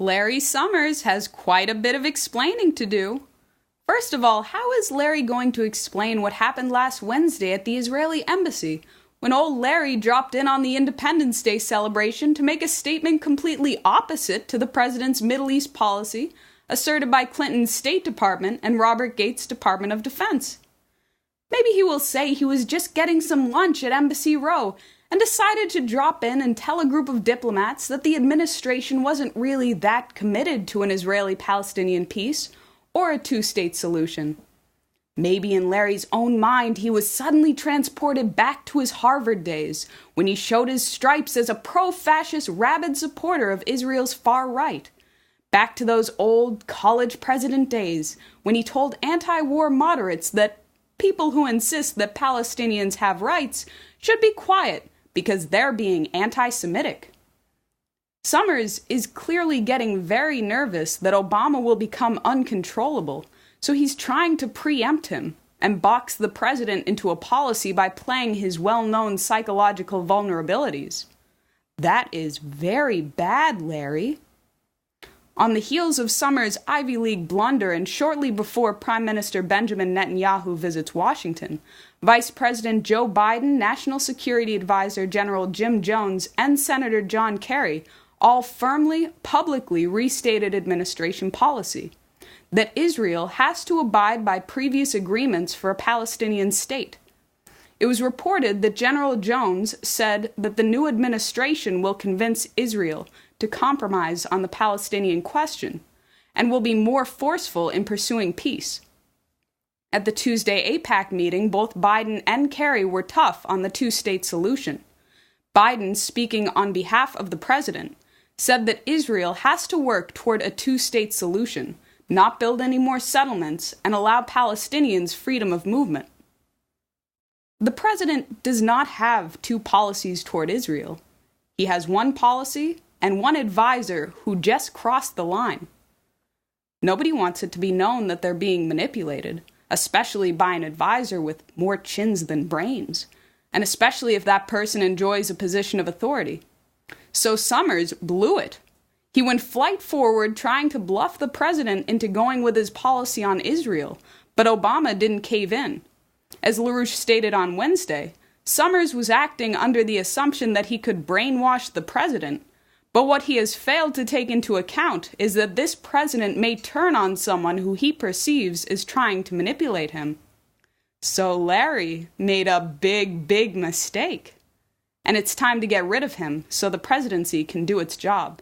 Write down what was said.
Larry Summers has quite a bit of explaining to do. First of all, how is Larry going to explain what happened last Wednesday at the Israeli embassy, when old Larry dropped in on the Independence Day celebration to make a statement completely opposite to the president's Middle East policy, asserted by Clinton's State Department and Robert Gates' Department of Defense? Maybe he will say he was just getting some lunch at Embassy Row and decided to drop in and tell a group of diplomats that the administration wasn't really that committed to an Israeli-Palestinian peace or a two-state solution. Maybe in Larry's own mind he was suddenly transported back to his Harvard days, when he showed his stripes as a pro-fascist rabid supporter of Israel's far right. Back to those old college president days, when he told anti-war moderates that people who insist that Palestinians have rights should be quiet because they're being anti-Semitic. Summers is clearly getting very nervous that Obama will become uncontrollable, so he's trying to preempt him and box the president into a policy by playing his well-known psychological vulnerabilities. That is very bad, Larry. On the heels of Summers' Ivy League blunder and shortly before Prime Minister Benjamin Netanyahu visits Washington, Vice President Joe Biden, National Security Advisor General Jim Jones, and Senator John Kerry all firmly, publicly restated administration policy that Israel has to abide by previous agreements for a Palestinian state. It was reported that General Jones said that the new administration will convince Israel to compromise on the Palestinian question and will be more forceful in pursuing peace. At the Tuesday AIPAC meeting, both Biden and Kerry were tough on the two-state solution. Biden, speaking on behalf of the president, said that Israel has to work toward a two-state solution, not build any more settlements, and allow Palestinians freedom of movement. The president does not have two policies toward Israel. He has one policy and one advisor who just crossed the line. Nobody wants it to be known that they're being manipulated, especially by an advisor with more chins than brains, and especially if that person enjoys a position of authority. So Summers blew it. He went flight forward trying to bluff the president into going with his policy on Israel, but Obama didn't cave in. As LaRouche stated on Wednesday, Summers was acting under the assumption that he could brainwash the president, but what he has failed to take into account is that this president may turn on someone who he perceives is trying to manipulate him. So Larry made a big mistake. And it's time to get rid of him so the presidency can do its job.